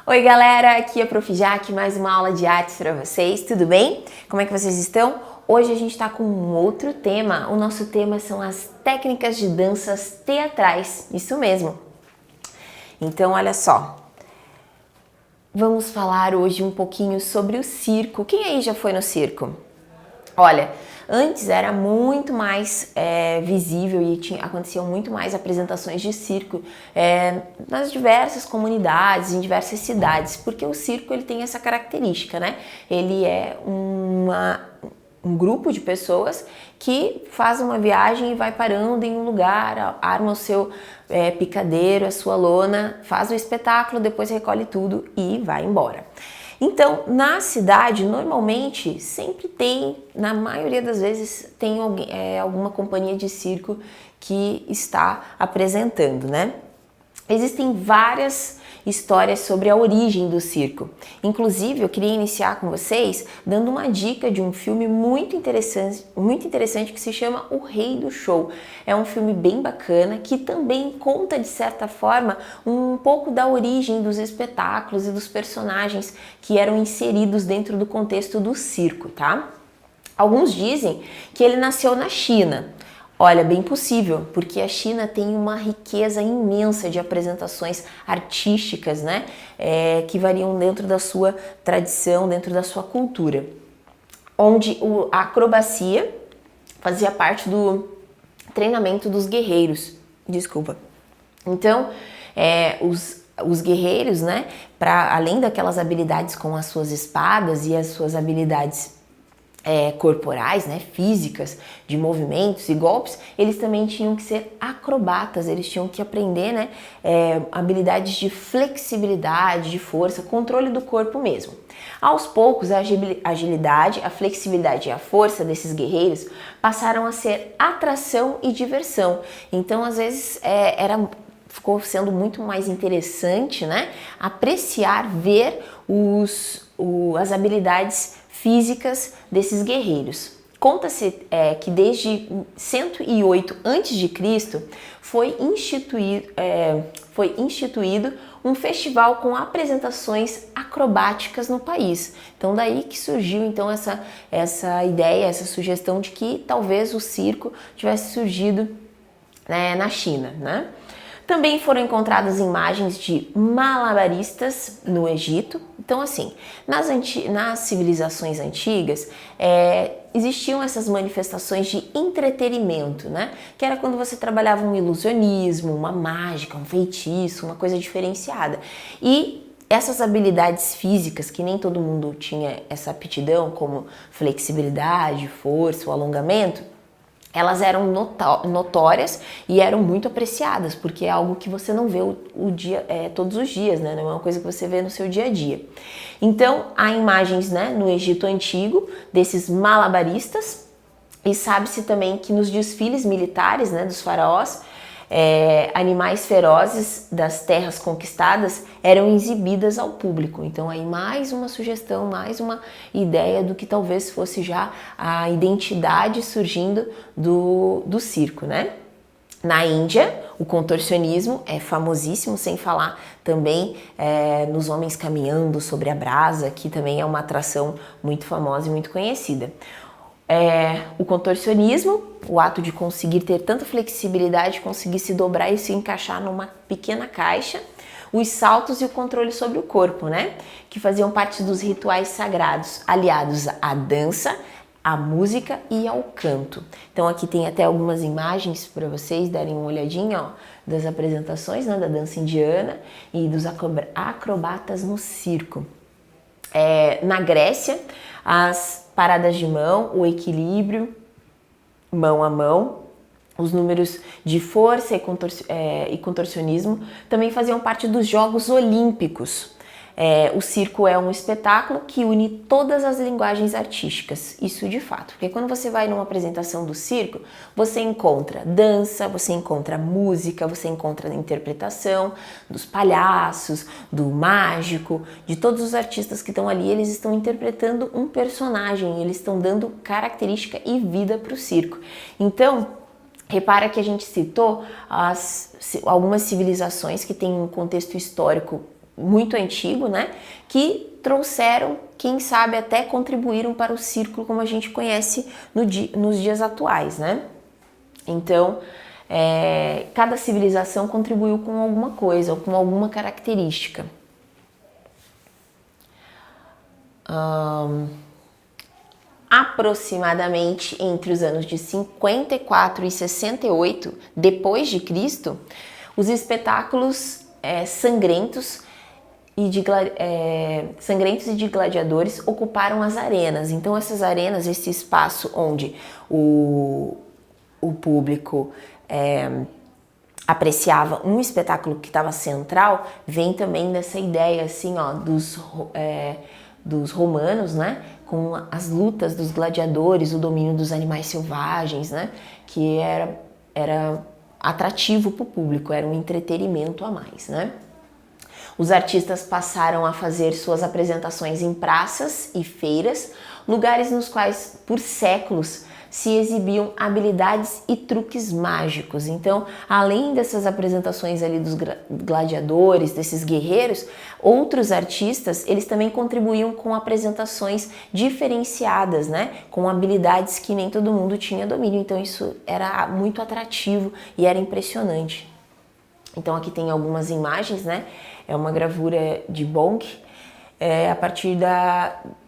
Oi galera, aqui é a Prof. Jaque, mais uma aula de artes para vocês, tudo bem? Como é que vocês estão? Hoje a gente está com um outro tema, o nosso tema são as técnicas de danças teatrais, isso mesmo. Então olha só, vamos falar hoje um pouquinho sobre o circo. Quem aí já foi no circo? Olha, antes era muito mais visível e aconteciam muito mais apresentações de circo nas diversas comunidades, em diversas cidades, porque o circo ele tem essa característica, né? Ele é um grupo de pessoas que faz uma viagem e vai parando em um lugar, arma o seu picadeiro, a sua lona, faz o espetáculo, depois recolhe tudo e vai embora. Então, na cidade, normalmente, sempre tem, na maioria das vezes, tem alguma companhia de circo que está apresentando, né? Existem várias histórias sobre a origem do circo. Inclusive, eu queria iniciar com vocês dando uma dica de um filme muito interessante que se chama O Rei do Show. É um filme bem bacana que também conta, de certa forma, um pouco da origem dos espetáculos e dos personagens que eram inseridos dentro do contexto do circo, tá? Alguns dizem que ele nasceu na China. Olha, bem possível, porque a China tem uma riqueza imensa de apresentações artísticas, né? Que variam dentro da sua tradição, dentro da sua cultura. Onde a acrobacia fazia parte do treinamento dos guerreiros. Desculpa. Então, os guerreiros, né? Além daquelas habilidades com as suas espadas e as suas habilidades corporais, né, físicas, de movimentos e golpes, eles também tinham que ser acrobatas, eles tinham que aprender, né, habilidades de flexibilidade, de força, controle do corpo mesmo. Aos poucos, a agilidade, a flexibilidade e a força desses guerreiros passaram a ser atração e diversão. Então, às vezes, ficou sendo muito mais interessante, né, apreciar, ver as habilidades físicas desses guerreiros. Conta-se que desde 108 a.C. foi instituído um festival com apresentações acrobáticas no país. Então daí que surgiu então essa ideia, essa sugestão de que talvez o circo tivesse surgido na China, né? Também foram encontradas imagens de malabaristas no Egito. Então, assim, nas civilizações antigas, existiam essas manifestações de entretenimento, né? Que era quando você trabalhava um ilusionismo, uma mágica, um feitiço, uma coisa diferenciada. E essas habilidades físicas, que nem todo mundo tinha essa aptidão, como flexibilidade, força, o alongamento, elas eram notórias e eram muito apreciadas, porque é algo que você não vê todos os dias, né? Não é uma coisa que você vê no seu dia a dia. Então, há imagens, né, no Egito Antigo desses malabaristas, e sabe-se também que nos desfiles militares, né, dos faraós, animais ferozes das terras conquistadas eram exibidas ao público. Então aí mais uma sugestão, mais uma ideia do que talvez fosse já a identidade surgindo do circo, né? Na Índia, o contorcionismo é famosíssimo, sem falar também nos homens caminhando sobre a brasa, que também é uma atração muito famosa e muito conhecida. O contorcionismo, o ato de conseguir ter tanta flexibilidade, conseguir se dobrar e se encaixar numa pequena caixa, os saltos e o controle sobre o corpo, né? Que faziam parte dos rituais sagrados, aliados à dança, à música e ao canto. Então aqui tem até algumas imagens para vocês darem uma olhadinha, ó, das apresentações, né, da dança indiana e dos acrobatas no circo. Na Grécia, as paradas de mão, o equilíbrio, mão a mão, os números de força e contorcionismo também faziam parte dos Jogos Olímpicos. O circo é um espetáculo que une todas as linguagens artísticas, isso de fato, porque quando você vai numa apresentação do circo, você encontra dança, você encontra música, você encontra interpretação dos palhaços, do mágico, de todos os artistas que estão ali, eles estão interpretando um personagem, eles estão dando característica e vida para o circo. Então, repara que a gente citou algumas civilizações que têm um contexto histórico muito antigo, né? Que trouxeram, quem sabe até contribuíram para o círculo como a gente conhece nos dias atuais, né? Então, cada civilização contribuiu com alguma coisa ou com alguma característica. Aproximadamente entre os anos de 54 e 68 depois de Cristo, os espetáculos sangrentos e de gladiadores ocuparam as arenas. Então essas arenas, esse espaço onde o público apreciava um espetáculo que estava central, vem também dessa ideia assim, ó, dos romanos, né, com as lutas dos gladiadores, o domínio dos animais selvagens, né, que era atrativo para o público, era um entretenimento a mais, né. Os artistas passaram a fazer suas apresentações em praças e feiras, lugares nos quais, por séculos, se exibiam habilidades e truques mágicos. Então, além dessas apresentações ali dos gladiadores, desses guerreiros, outros artistas, eles também contribuíam com apresentações diferenciadas, né? Com habilidades que nem todo mundo tinha domínio. Então, isso era muito atrativo e era impressionante. Então, aqui tem algumas imagens, né? É uma gravura de Bonk, a partir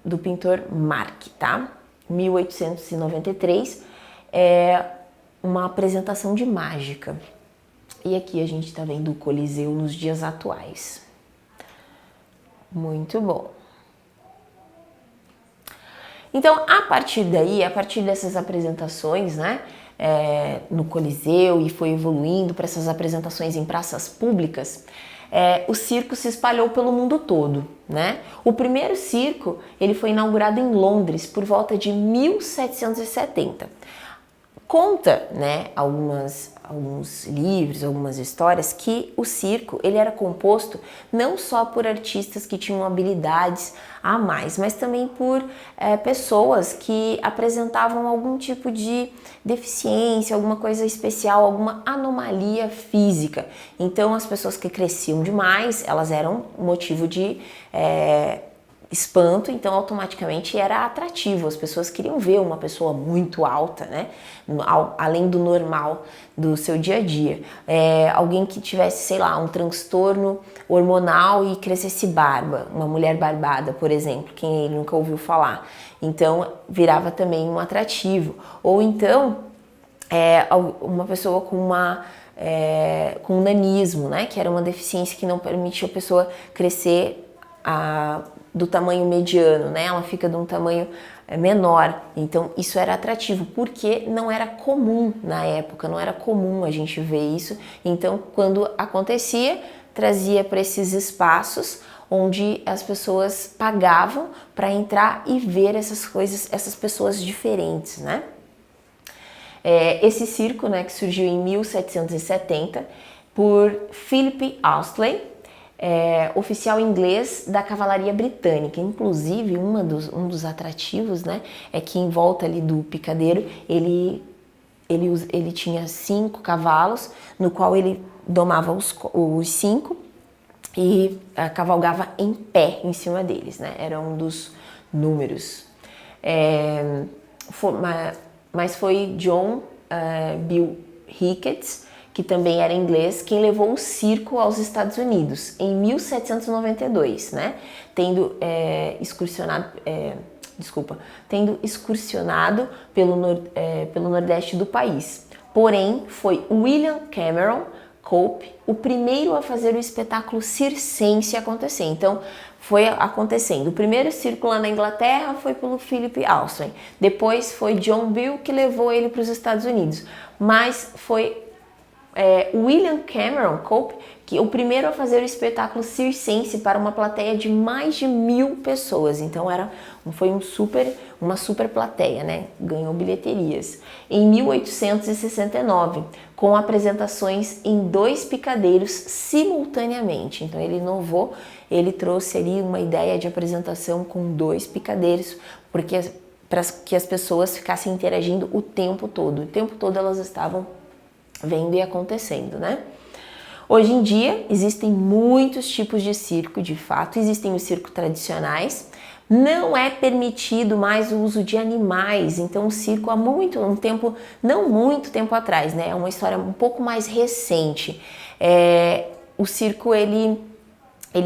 do pintor Mark, tá? 1893, é uma apresentação de mágica. E aqui a gente está vendo o Coliseu nos dias atuais. Muito bom. Então, a partir daí, a partir dessas apresentações, né, no Coliseu, e foi evoluindo para essas apresentações em praças públicas, o circo se espalhou pelo mundo todo, né? O primeiro circo, ele foi inaugurado em Londres por volta de 1770. Conta, né, alguns livros, algumas histórias, que o circo ele era composto não só por artistas que tinham habilidades a mais, mas também por pessoas que apresentavam algum tipo de deficiência, alguma coisa especial, alguma anomalia física. Então as pessoas que cresciam demais, elas eram motivo de espanto, então automaticamente era atrativo, as pessoas queriam ver uma pessoa muito alta, né, além do normal do seu dia a dia. Alguém que tivesse, sei lá, um transtorno hormonal e crescesse barba, uma mulher barbada, por exemplo, quem nunca ouviu falar, então virava também um atrativo. Ou então uma pessoa com com nanismo, né, que era uma deficiência que não permitia a pessoa crescer do tamanho mediano, né? Ela fica de um tamanho menor. Então isso era atrativo, porque não era comum na época, não era comum a gente ver isso. Então quando acontecia, trazia para esses espaços onde as pessoas pagavam para entrar e ver essas coisas, essas pessoas diferentes, né? Esse circo, né, que surgiu em 1770 por Philip Astley, oficial inglês da cavalaria britânica. Inclusive, um dos atrativos, né, é que em volta ali do picadeiro ele tinha 5 cavalos, no qual ele domava os 5 e cavalgava em pé em cima deles, né? Era um dos números. Mas foi John Bill Ricketts, que também era inglês, quem levou o circo aos Estados Unidos em 1792, né? Tendo excursionado pelo nordeste do país. Porém, foi William Cameron Cope o primeiro a fazer o espetáculo circense acontecer. Então, foi acontecendo. O primeiro circo lá na Inglaterra foi pelo Philip Astley. Depois foi John Bill que levou ele para os Estados Unidos. Mas foi William Cameron Cope, que o primeiro a fazer o espetáculo circense para uma plateia de mais de 1000 pessoas. Então foi uma super plateia, né? Ganhou bilheterias. Em 1869, com apresentações em 2 picadeiros simultaneamente. Então ele inovou, ele trouxe ali uma ideia de apresentação com 2 picadeiros, porque para que as pessoas ficassem interagindo o tempo todo. O tempo todo elas estavam vendo e acontecendo, né? Hoje em dia existem muitos tipos de circo, de fato, existem os circos tradicionais. Não é permitido mais o uso de animais, então o circo há não muito tempo atrás, né? É uma história um pouco mais recente. O circo ele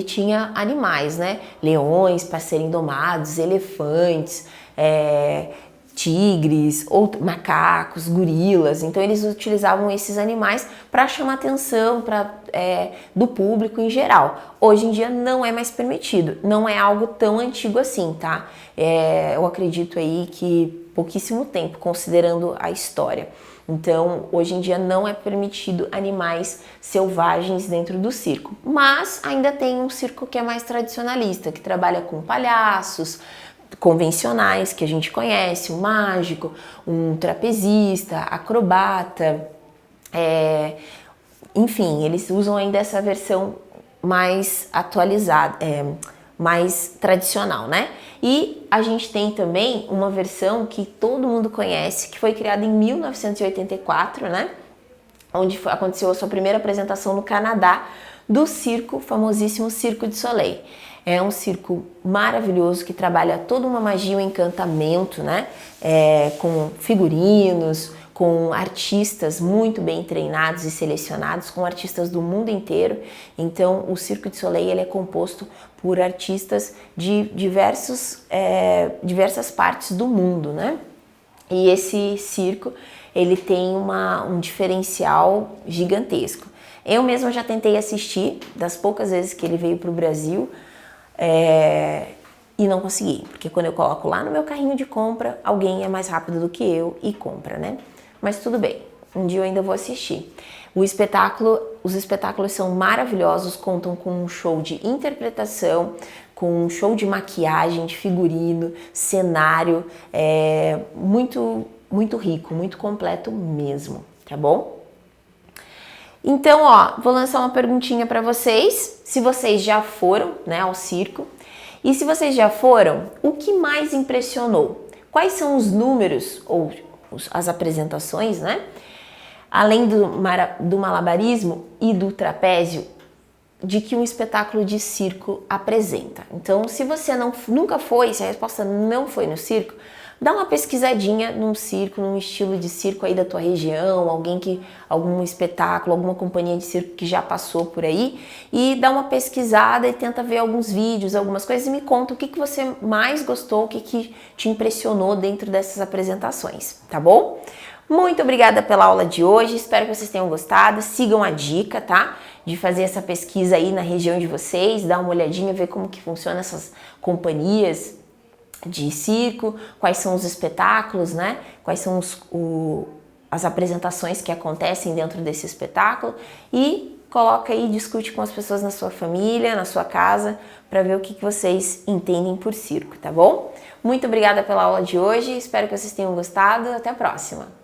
tinha animais, né? Leões para serem domados, elefantes, tigres, ou macacos, gorilas. Então eles utilizavam esses animais para chamar atenção do público em geral. Hoje em dia não é mais permitido, não é algo tão antigo assim, tá? Eu acredito aí que pouquíssimo tempo, considerando a história. Então, hoje em dia não é permitido animais selvagens dentro do circo. Mas ainda tem um circo que é mais tradicionalista, que trabalha com palhaços convencionais que a gente conhece, um mágico, um trapezista, acrobata, enfim, eles usam ainda essa versão mais atualizada, mais tradicional, né? E a gente tem também uma versão que todo mundo conhece, que foi criada em 1984, né? Onde aconteceu a sua primeira apresentação no Canadá, do famosíssimo Cirque du Soleil. É um circo maravilhoso que trabalha toda uma magia, um encantamento, né? Com figurinos, com artistas muito bem treinados e selecionados, com artistas do mundo inteiro. Então, o Cirque du Soleil ele é composto por artistas de diversas partes do mundo, né? E esse circo ele tem um diferencial gigantesco. Eu mesma já tentei assistir, das poucas vezes que ele veio para o Brasil, e não consegui, porque quando eu coloco lá no meu carrinho de compra, alguém é mais rápido do que eu e compra, né? Mas tudo bem, um dia eu ainda vou assistir. Os espetáculos são maravilhosos, contam com um show de interpretação, com um show de maquiagem, de figurino, cenário, muito, muito rico, muito completo mesmo, tá bom? Então, vou lançar uma perguntinha para vocês, se vocês já foram, né, ao circo, e se vocês já foram, o que mais impressionou? Quais são os números ou as apresentações, né? Além do malabarismo e do trapézio, de que um espetáculo de circo apresenta. Então, se você nunca foi, se a resposta não foi no circo, dá uma pesquisadinha num circo, num estilo de circo aí da tua região, algum espetáculo, alguma companhia de circo que já passou por aí, e dá uma pesquisada e tenta ver alguns vídeos, algumas coisas, e me conta o que você mais gostou, o que te impressionou dentro dessas apresentações, tá bom? Muito obrigada pela aula de hoje, espero que vocês tenham gostado, sigam a dica, tá? De fazer essa pesquisa aí na região de vocês, dar uma olhadinha, ver como que funcionam essas companhias de circo, quais são os espetáculos, né? Quais são as apresentações que acontecem dentro desse espetáculo e coloca aí, discute com as pessoas na sua família, na sua casa, para ver o que vocês entendem por circo, tá bom? Muito obrigada pela aula de hoje, espero que vocês tenham gostado, até a próxima!